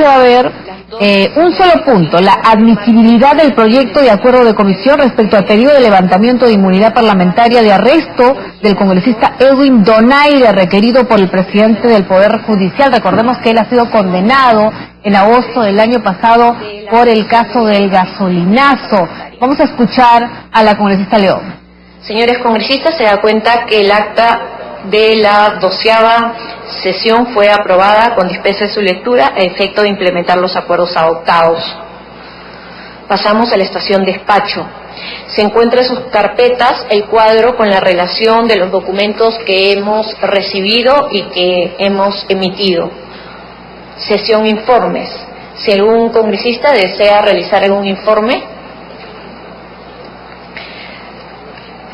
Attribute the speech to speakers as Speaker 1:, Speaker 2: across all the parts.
Speaker 1: se va a ver un solo punto, la admisibilidad del proyecto de acuerdo de comisión respecto al pedido de levantamiento de inmunidad parlamentaria de arresto del congresista Edwin Donaire, requerido por el presidente del Poder Judicial. Recordemos que él ha sido condenado en agosto del año pasado por el caso del gasolinazo. Vamos a escuchar a la congresista León.
Speaker 2: Señores congresistas, se da cuenta que el acta de la 12ª sesión fue aprobada con dispensa de su lectura a efecto de implementar los acuerdos adoptados. Pasamos a la estación despacho. Se encuentra en sus carpetas el cuadro con la relación de los documentos que hemos recibido y que hemos emitido. Sesión informes. Si algún congresista desea realizar algún informe,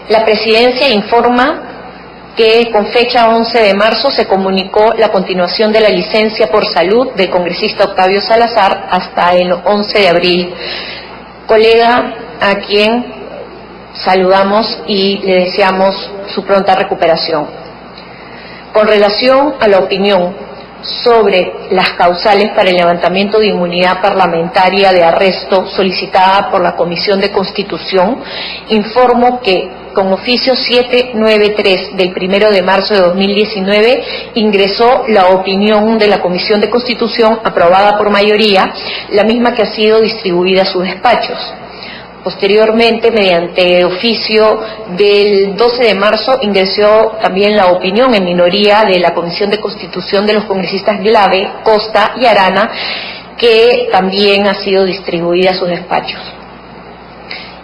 Speaker 2: la Presidencia informa que con fecha 11 de marzo se comunicó la continuación de la licencia por salud del congresista Octavio Salazar hasta el 11 de abril. Colega a quien saludamos y le deseamos su pronta recuperación. Con relación a la opinión sobre las causales para el levantamiento de inmunidad parlamentaria de arresto solicitada por la Comisión de Constitución, informo que con oficio 793 del 1 de marzo de 2019 ingresó la opinión de la Comisión de Constitución aprobada por mayoría, la misma que ha sido distribuida a sus despachos. Posteriormente, mediante oficio del 12 de marzo, ingresó también la opinión en minoría de la Comisión de Constitución de los congresistas Glave, Costa y Arana, que también ha sido distribuida a sus despachos.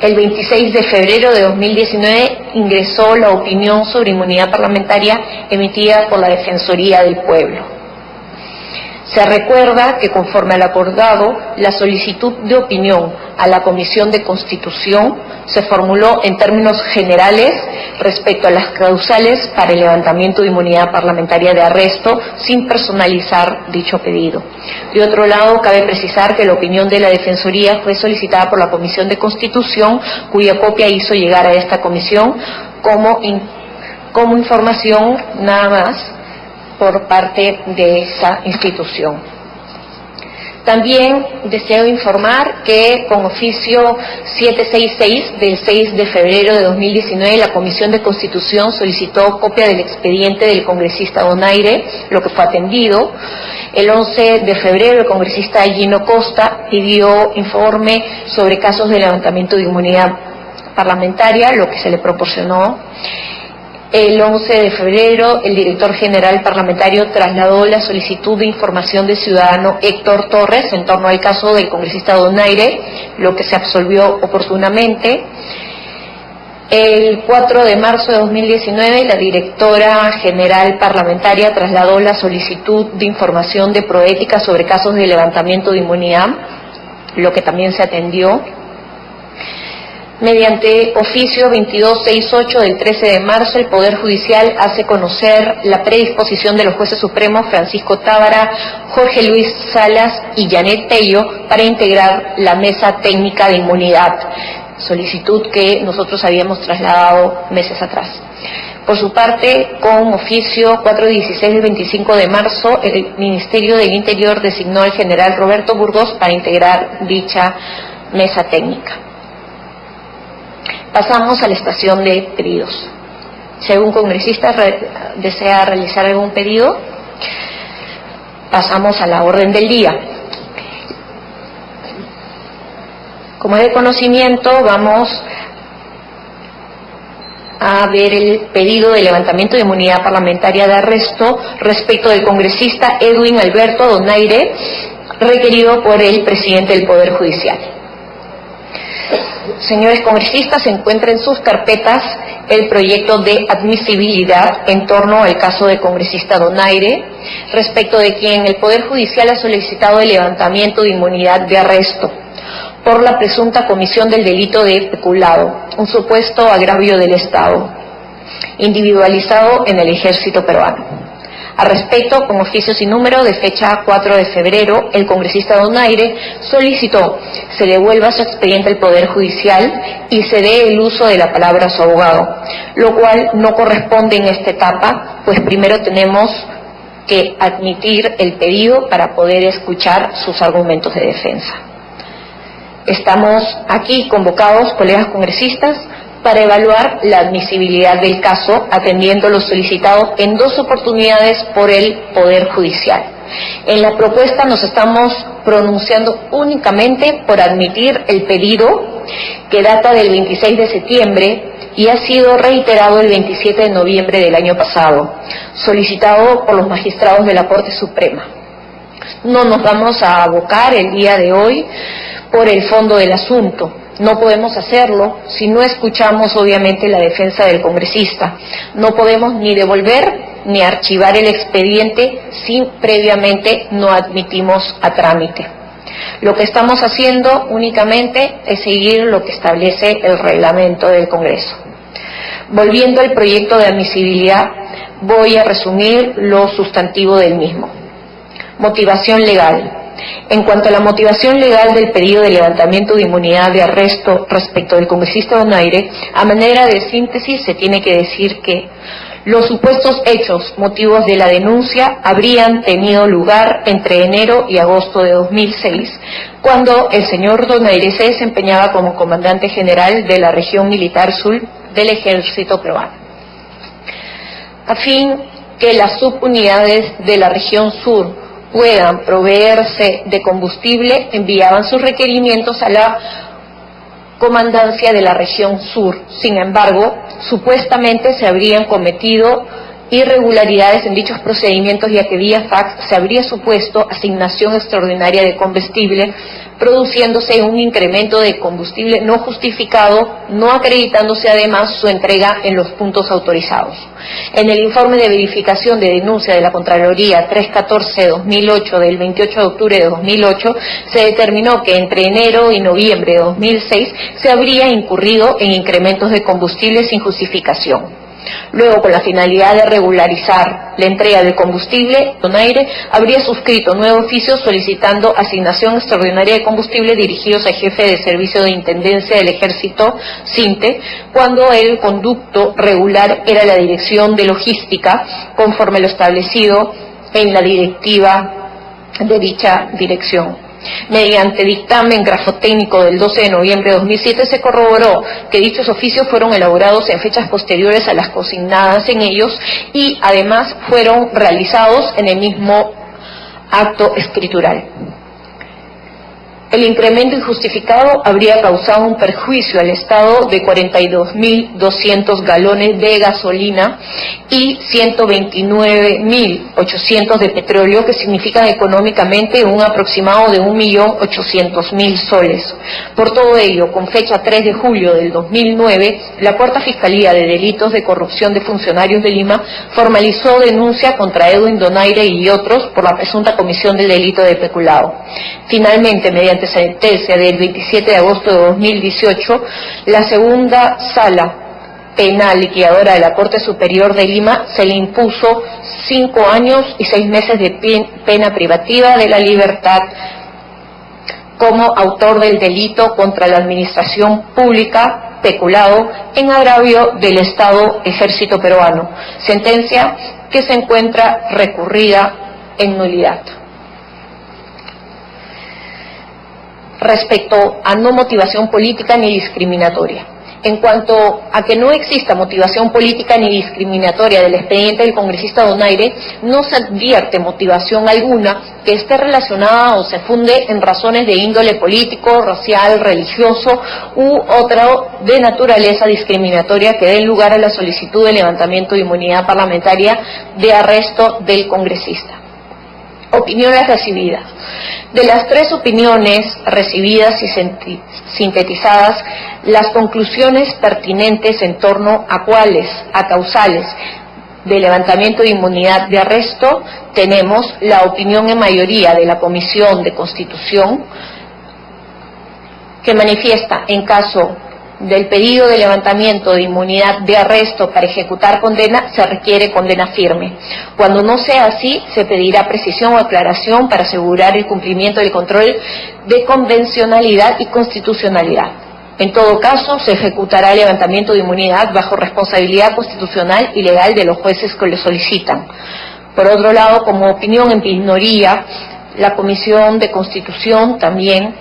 Speaker 2: El 26 de febrero de 2019 ingresó la opinión sobre inmunidad parlamentaria emitida por la Defensoría del Pueblo. Se recuerda que conforme al acordado, la solicitud de opinión a la Comisión de Constitución se formuló en términos generales respecto a las causales para el levantamiento de inmunidad parlamentaria de arresto, sin personalizar dicho pedido. De otro lado, cabe precisar que la opinión de la Defensoría fue solicitada por la Comisión de Constitución, cuya copia hizo llegar a esta comisión como información nada más por parte de esa institución. También deseo informar que con oficio 766 del 6 de febrero de 2019 la Comisión de Constitución solicitó copia del expediente del congresista Donaire, lo que fue atendido. El 11 de febrero el congresista Gino Costa pidió informe sobre casos de levantamiento de inmunidad parlamentaria, lo que se le proporcionó. El 11 de febrero, el director general parlamentario trasladó la solicitud de información del ciudadano Héctor Torres en torno al caso del congresista Donaire, lo que se absolvió oportunamente. El 4 de marzo de 2019, la directora general parlamentaria trasladó la solicitud de información de Proética sobre casos de levantamiento de inmunidad, lo que también se atendió. Mediante oficio 2268 del 13 de marzo, el Poder Judicial hace conocer la predisposición de los jueces supremos Francisco Tábara, Jorge Luis Salas y Janet Tello para integrar la mesa técnica de inmunidad, solicitud que nosotros habíamos trasladado meses atrás. Por su parte, con oficio 416 del 25 de marzo, el Ministerio del Interior designó al general Roberto Burgos para integrar dicha mesa técnica. Pasamos a la estación de pedidos. Si algún congresista desea realizar algún pedido, pasamos a la orden del día. Como de conocimiento, vamos a ver el pedido de levantamiento de inmunidad parlamentaria de arresto respecto del congresista Edwin Alberto Donaire, requerido por el presidente del Poder Judicial. Señores congresistas, se encuentra en sus carpetas el proyecto de admisibilidad en torno al caso del congresista Donaire, respecto de quien el Poder Judicial ha solicitado el levantamiento de inmunidad de arresto por la presunta comisión del delito de peculado, un supuesto agravio del Estado, individualizado en el ejército peruano. Al respecto, con oficio sin número de fecha 4 de febrero, el congresista Donaire solicitó se devuelva su expediente al Poder Judicial y se dé el uso de la palabra a su abogado, lo cual no corresponde en esta etapa, pues primero tenemos que admitir el pedido para poder escuchar sus argumentos de defensa. Estamos aquí convocados, colegas congresistas, para evaluar la admisibilidad del caso, atendiendo lo solicitado en 2 oportunidades por el Poder Judicial. En la propuesta nos estamos pronunciando únicamente por admitir el pedido, que data del 26 de septiembre y ha sido reiterado el 27 de noviembre del año pasado, solicitado por los magistrados de la Corte Suprema. No nos vamos a abocar el día de hoy por el fondo del asunto. No podemos hacerlo si no escuchamos obviamente la defensa del congresista. No podemos ni devolver ni archivar el expediente si previamente no admitimos a trámite. Lo que estamos haciendo únicamente es seguir lo que establece el reglamento del Congreso. Volviendo al proyecto de admisibilidad, voy a resumir lo sustantivo del mismo. Motivación legal. En cuanto a la motivación legal del pedido de levantamiento de inmunidad de arresto respecto del congresista Donaire, a manera de síntesis se tiene que decir que los supuestos hechos motivos de la denuncia habrían tenido lugar entre enero y agosto de 2006, cuando el señor Donaire se desempeñaba como comandante general de la región militar sur del Ejército Peruano. A fin que las subunidades de la región sur puedan proveerse de combustible, enviaban sus requerimientos a la comandancia de la región sur. Sin embargo, supuestamente se habrían cometido irregularidades en dichos procedimientos, ya que vía fax se habría supuesto asignación extraordinaria de combustible, produciéndose un incremento de combustible no justificado, no acreditándose además su entrega en los puntos autorizados. En el informe de verificación de denuncia de la Contraloría 314-2008 del 28 de octubre de 2008, se determinó que entre enero y noviembre de 2006 se habría incurrido en incrementos de combustible sin justificación. Luego, con la finalidad de regularizar la entrega del combustible, Donaire habría suscrito nuevo oficio solicitando asignación extraordinaria de combustible dirigidos al jefe de Servicio de Intendencia del Ejército, SINTE, cuando el conducto regular era la Dirección de Logística, conforme lo establecido en la directiva de dicha dirección. Mediante dictamen grafotécnico del 12 de noviembre de 2007 se corroboró que dichos oficios fueron elaborados en fechas posteriores a las consignadas en ellos y además fueron realizados en el mismo acto escritural. El incremento injustificado habría causado un perjuicio al Estado de 42.200 galones de gasolina y 129.800 de petróleo, que significan económicamente un aproximado de 1.800.000 soles. Por todo ello, con fecha 3 de julio del 2009, la Cuarta Fiscalía de Delitos de Corrupción de Funcionarios de Lima formalizó denuncia contra Edwin Donaire y otros por la presunta comisión del delito de peculado. Finalmente, mediante sentencia del 27 de agosto de 2018, la segunda sala penal liquidadora de la Corte Superior de Lima se le impuso 5 años y 6 meses de pena privativa de la libertad como autor del delito contra la administración pública peculado en agravio del Estado Ejército Peruano, sentencia que se encuentra recurrida en nulidad. Respecto a no motivación política ni discriminatoria. En cuanto a que no exista motivación política ni discriminatoria del expediente del congresista Donaire, no se advierte motivación alguna que esté relacionada o se funde en razones de índole político, racial, religioso u otra de naturaleza discriminatoria que dé lugar a la solicitud de levantamiento de inmunidad parlamentaria de arresto del congresista. Opiniones recibidas. De las 3 opiniones recibidas y sintetizadas, las conclusiones pertinentes en torno a causales de levantamiento de inmunidad de arresto, tenemos la opinión en mayoría de la Comisión de Constitución, que manifiesta en caso del pedido de levantamiento de inmunidad de arresto para ejecutar condena, se requiere condena firme. Cuando no sea así, se pedirá precisión o aclaración para asegurar el cumplimiento del control de convencionalidad y constitucionalidad. En todo caso, se ejecutará el levantamiento de inmunidad bajo responsabilidad constitucional y legal de los jueces que lo solicitan. Por otro lado, como opinión en minoría, la Comisión de Constitución también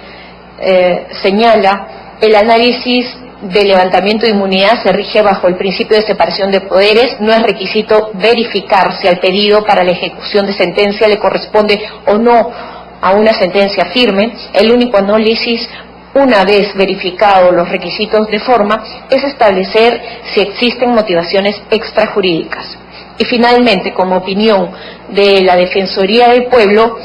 Speaker 2: señala el análisis de levantamiento de inmunidad se rige bajo el principio de separación de poderes. No es requisito verificar si al pedido para la ejecución de sentencia le corresponde o no a una sentencia firme. El único análisis, una vez verificados los requisitos de forma, es establecer si existen motivaciones extrajurídicas. Y finalmente, como opinión de la Defensoría del Pueblo,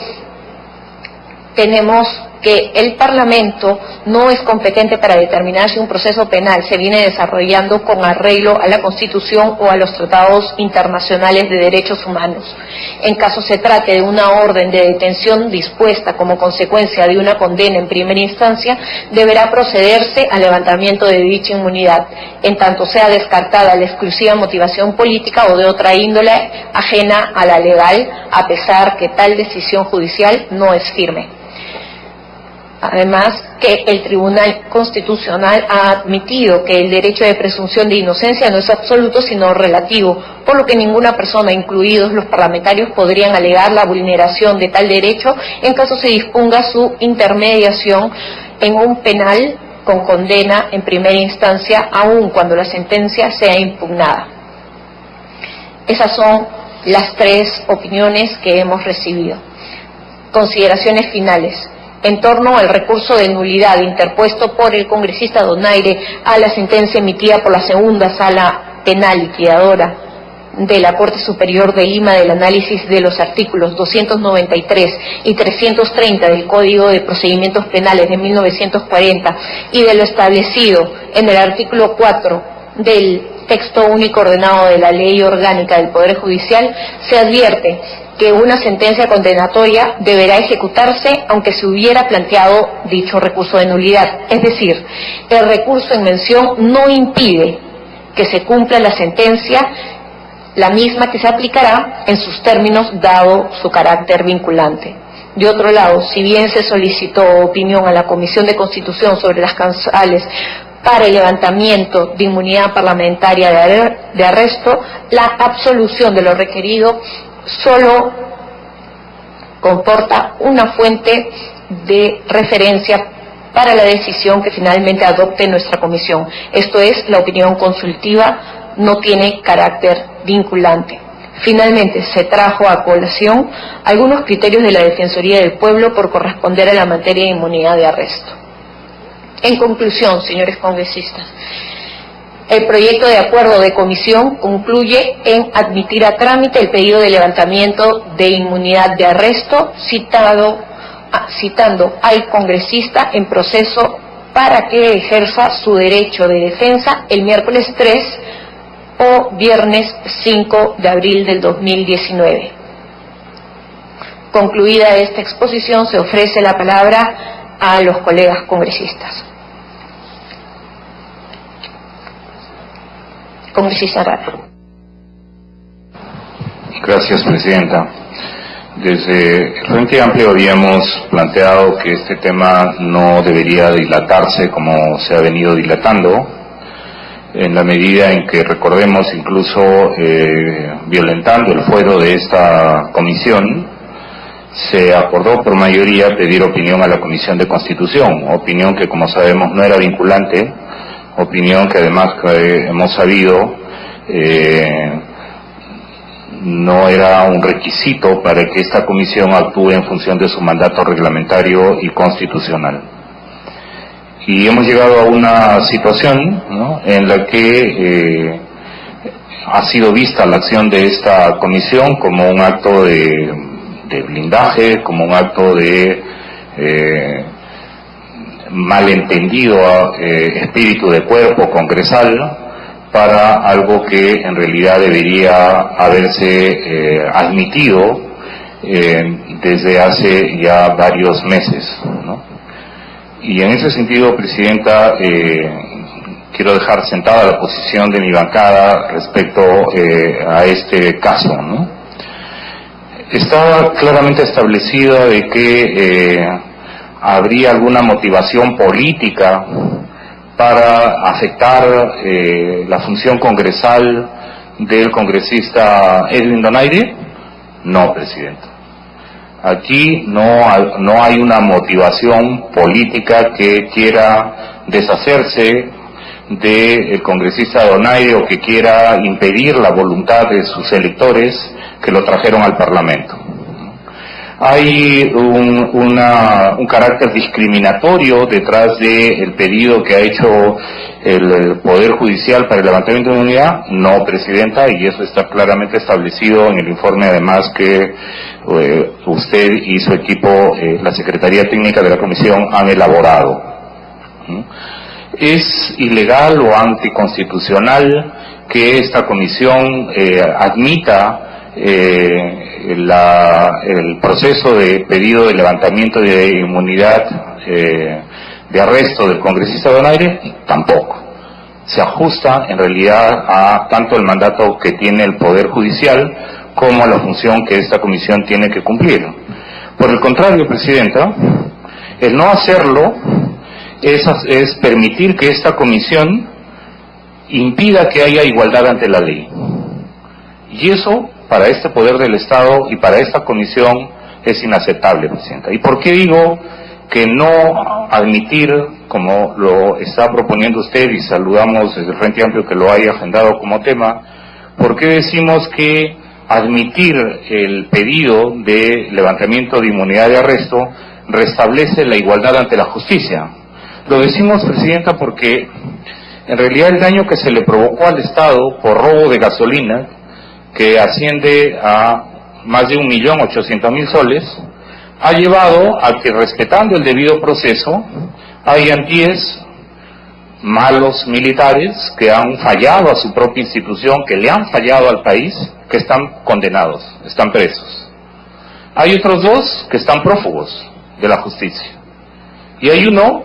Speaker 2: tenemos que el Parlamento no es competente para determinar si un proceso penal se viene desarrollando con arreglo a la Constitución o a los tratados internacionales de derechos humanos. En caso se trate de una orden de detención dispuesta como consecuencia de una condena en primera instancia, deberá procederse al levantamiento de dicha inmunidad, en tanto sea descartada la exclusiva motivación política o de otra índole ajena a la legal, a pesar que tal decisión judicial no es firme. Además, que el Tribunal Constitucional ha admitido que el derecho de presunción de inocencia no es absoluto sino relativo, por lo que ninguna persona, incluidos los parlamentarios, podrían alegar la vulneración de tal derecho en caso se disponga su intermediación en un penal con condena en primera instancia, aun cuando la sentencia sea impugnada. Esas son las tres opiniones que hemos recibido. Consideraciones finales. En torno al recurso de nulidad interpuesto por el congresista Donaire a la sentencia emitida por la segunda sala penal liquidadora de la Corte Superior de Lima del análisis de los artículos 293 y 330 del Código de Procedimientos Penales de 1940 y de lo establecido en el artículo 4 del texto único ordenado de la Ley Orgánica del Poder Judicial, se advierte que una sentencia condenatoria deberá ejecutarse aunque se hubiera planteado dicho recurso de nulidad. Es decir, el recurso en mención no impide que se cumpla la sentencia, la misma que se aplicará en sus términos dado su carácter vinculante. De otro lado, si bien se solicitó opinión a la Comisión de Constitución sobre las causales para el levantamiento de inmunidad parlamentaria de arresto, la absolución de lo requerido solo comporta una fuente de referencia para la decisión que finalmente adopte nuestra comisión. Esto es, la opinión consultiva no tiene carácter vinculante. Finalmente, se trajo a colación algunos criterios de la Defensoría del Pueblo por corresponder a la materia de inmunidad de arresto. En conclusión, señores congresistas, el proyecto de acuerdo de comisión concluye en admitir a trámite el pedido de levantamiento de inmunidad de arresto citando al congresista en proceso para que ejerza su derecho de defensa el miércoles 3 o viernes 5 de abril del 2019. Concluida esta exposición, se ofrece la palabra a los colegas congresistas. Congresista Rara.
Speaker 3: Gracias, Presidenta. Desde el Frente Amplio habíamos planteado que este tema no debería dilatarse como se ha venido dilatando, en la medida en que, recordemos, incluso violentando el fuero de esta comisión, se acordó por mayoría pedir opinión a la Comisión de Constitución, opinión que, como sabemos, no era vinculante, opinión que además hemos sabido no era un requisito para que esta comisión actúe en función de su mandato reglamentario y constitucional. Y hemos llegado a una situación, ¿no?, en la que ha sido vista la acción de esta comisión como un acto de blindaje, como un acto de malentendido espíritu de cuerpo congresal para algo que en realidad debería haberse admitido desde hace ya varios meses, ¿no? Y en ese sentido, Presidenta, quiero dejar sentada la posición de mi bancada respecto a este caso, ¿no? Está claramente establecida de que habría alguna motivación política para afectar la función congresal del congresista Edwin Donaire, No, Presidenta. Aquí no hay una motivación política que quiera deshacerse del congresista Donaire o que quiera impedir la voluntad de sus electores que lo trajeron al Parlamento. Hay un carácter discriminatorio detrás del pedido que ha hecho el Poder Judicial para el levantamiento de inmunidad. No, Presidenta, y eso está claramente establecido en el informe además que usted y su equipo, la Secretaría Técnica de la Comisión, han elaborado. Es ilegal o anticonstitucional que esta comisión admita el proceso de pedido de levantamiento de inmunidad de arresto del congresista Donaire. Tampoco. Se ajusta en realidad a tanto el mandato que tiene el Poder Judicial como a la función que esta comisión tiene que cumplir. Por el contrario, Presidenta, el no hacerlo es permitir que esta comisión impida que haya igualdad ante la ley. Y eso, para este poder del Estado y para esta comisión, es inaceptable, Presidenta. ¿Y por qué digo que no admitir, como lo está proponiendo usted, y saludamos desde el Frente Amplio que lo haya agendado como tema, por qué decimos que admitir el pedido de levantamiento de inmunidad de arresto restablece la igualdad ante la justicia? Lo decimos, Presidenta, porque en realidad el daño que se le provocó al Estado por robo de gasolina, que asciende a más de 1.800.000 soles, ha llevado a que, respetando el debido proceso, hayan 10 malos militares que han fallado a su propia institución, que le han fallado al país, que están condenados, están presos. Hay otros 2 que están prófugos de la justicia. Y hay uno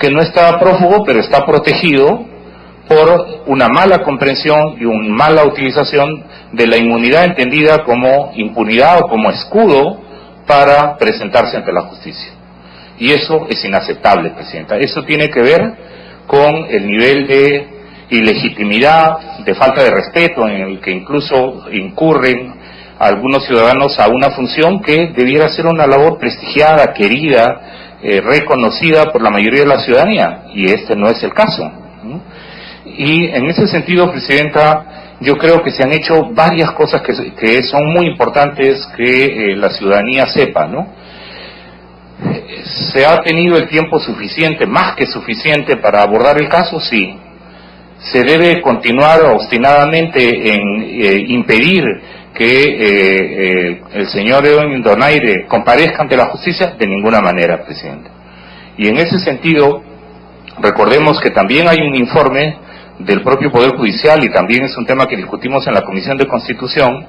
Speaker 3: que no está prófugo, pero está protegido por una mala comprensión y una mala utilización de la inmunidad entendida como impunidad o como escudo para presentarse ante la justicia. Y eso es inaceptable, Presidenta. Eso tiene que ver con el nivel de ilegitimidad, de falta de respeto en el que incluso incurren algunos ciudadanos a una función que debiera ser una labor prestigiada, querida, reconocida por la mayoría de la ciudadanía, y este no es el caso. Y en ese sentido, Presidenta, yo creo que se han hecho varias cosas que son muy importantes que la ciudadanía sepa, ¿no? ¿Se ha tenido el tiempo suficiente, más que suficiente, para abordar el caso? Sí. ¿Se debe continuar obstinadamente en impedir que el señor Edwin Donaire comparezca ante la justicia? De ninguna manera, Presidente. Y en ese sentido, recordemos que también hay un informe del propio Poder Judicial, y también es un tema que discutimos en la Comisión de Constitución,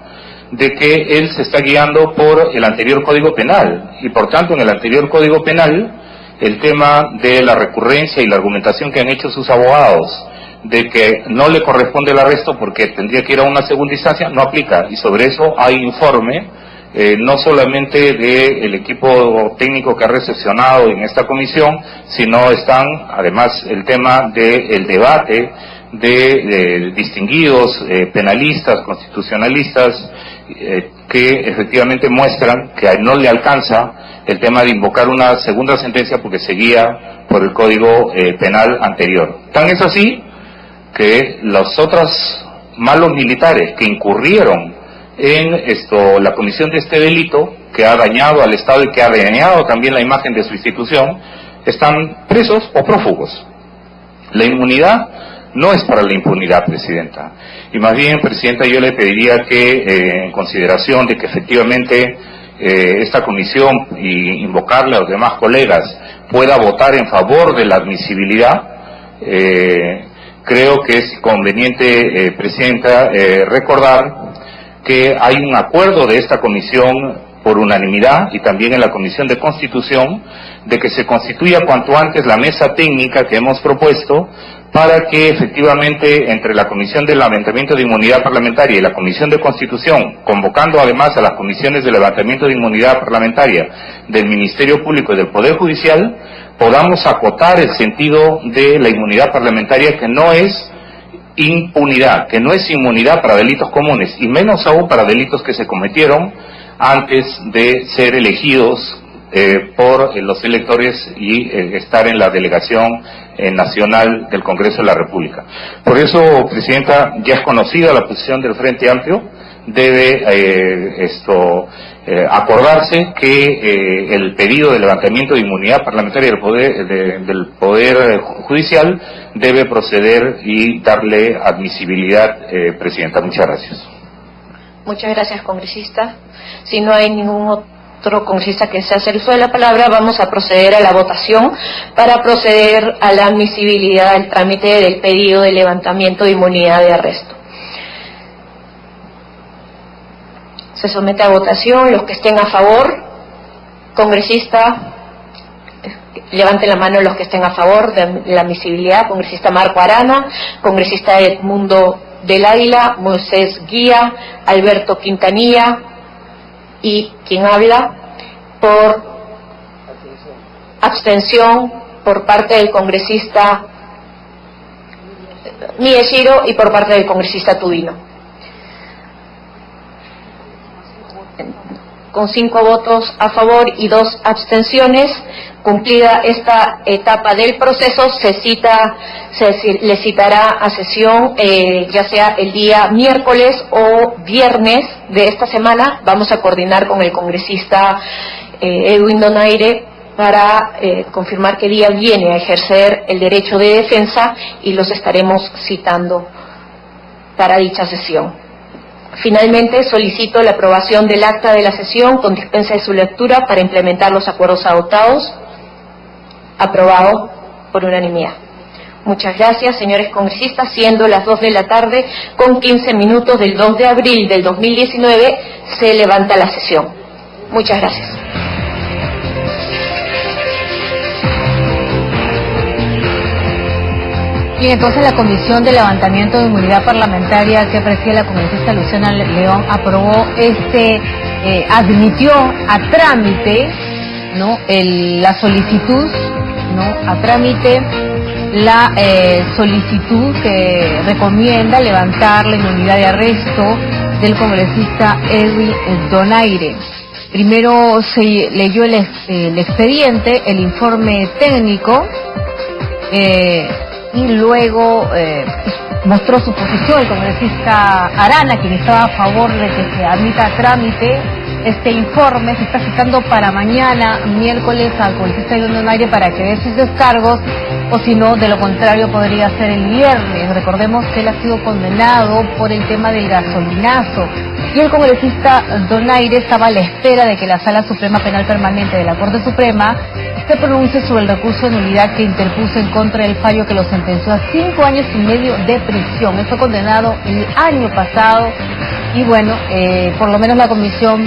Speaker 3: de que él se está guiando por el anterior Código Penal, y por tanto en el anterior Código Penal el tema de la recurrencia y la argumentación que han hecho sus abogados de que no le corresponde el arresto porque tendría que ir a una segunda instancia, no aplica, y sobre eso hay informe no solamente del equipo técnico que ha recepcionado en esta comisión, sino están además el tema del debate de distinguidos penalistas, constitucionalistas, que efectivamente muestran que a él no le alcanza el tema de invocar una segunda sentencia porque se guía por el Código Penal anterior. Tan es así que los otros malos militares que incurrieron en la comisión de este delito, que ha dañado al Estado y que ha dañado también la imagen de su institución, están presos o prófugos. La inmunidad no es para la impunidad, Presidenta. Y más bien, Presidenta, yo le pediría que, en consideración de que efectivamente esta comisión, y invocarle a los demás colegas, pueda votar en favor de la admisibilidad, creo que es conveniente, Presidenta, recordar que hay un acuerdo de esta comisión por unanimidad, y también en la Comisión de Constitución, de que se constituya cuanto antes la mesa técnica que hemos propuesto para que efectivamente entre la Comisión de Levantamiento de Inmunidad Parlamentaria y la Comisión de Constitución, convocando además a las comisiones de levantamiento de inmunidad parlamentaria del Ministerio Público y del Poder Judicial, podamos acotar el sentido de la inmunidad parlamentaria, que no es impunidad, que no es inmunidad para delitos comunes, y menos aún para delitos que se cometieron antes de ser elegidos por los electores y estar en la delegación nacional del Congreso de la República. Por eso, Presidenta, ya es conocida la posición del Frente Amplio. Debe acordarse que el pedido de levantamiento de inmunidad parlamentaria del Poder Judicial debe proceder y darle admisibilidad, Presidenta. Muchas gracias.
Speaker 2: Muchas gracias, congresista. Si no hay ningún otro congresista que se hace uso de la palabra, vamos a proceder a la votación para proceder a la admisibilidad del trámite del pedido de levantamiento de inmunidad de arresto. Se somete a votación. Los que estén a favor, congresista, levanten la mano los que estén a favor de la admisibilidad. Congresista Marco Arana, congresista Edmundo del Águila, Moisés Guía, Alberto Quintanilla y quien habla. Por abstención por parte del congresista Miyashiro y por parte del congresista Tubino. Con 5 votos a favor y 2 abstenciones, cumplida esta etapa del proceso, le citará a sesión ya sea el día miércoles o viernes de esta semana. Vamos a coordinar con el congresista Edwin Donaire para confirmar qué día viene a ejercer el derecho de defensa y los estaremos citando para dicha sesión. Finalmente, solicito la aprobación del acta de la sesión con dispensa de su lectura para implementar los acuerdos adoptados. Aprobado por unanimidad. Muchas gracias, señores congresistas. Siendo las 2 de la tarde con 15 minutos del 2 de abril del 2019, se levanta la sesión. Muchas gracias.
Speaker 1: Y entonces la Comisión de Levantamiento de Inmunidad Parlamentaria que preside la congresista Luciana León aprobó admitió a trámite, ¿no?, la solicitud, ¿no?, a trámite la solicitud que recomienda levantar la inmunidad de arresto del congresista Edwin Donaire. Primero se leyó el expediente, el informe técnico, y luego mostró su posición el congresista Arana, quien estaba a favor de que se admita a trámite este informe. Se está citando para mañana, miércoles, al congresista Edwin Donaire para que dé sus descargos, o si no, de lo contrario, podría ser el viernes. Recordemos que él ha sido condenado por el tema del gasolinazo, y el congresista Donaire estaba a la espera de que la Sala Suprema Penal Permanente de la Corte Suprema se pronuncie sobre el recurso de nulidad que interpuso en contra del fallo que lo sentenció a 5 años y medio de prisión. Él fue condenado el año pasado y bueno, por lo menos la comisión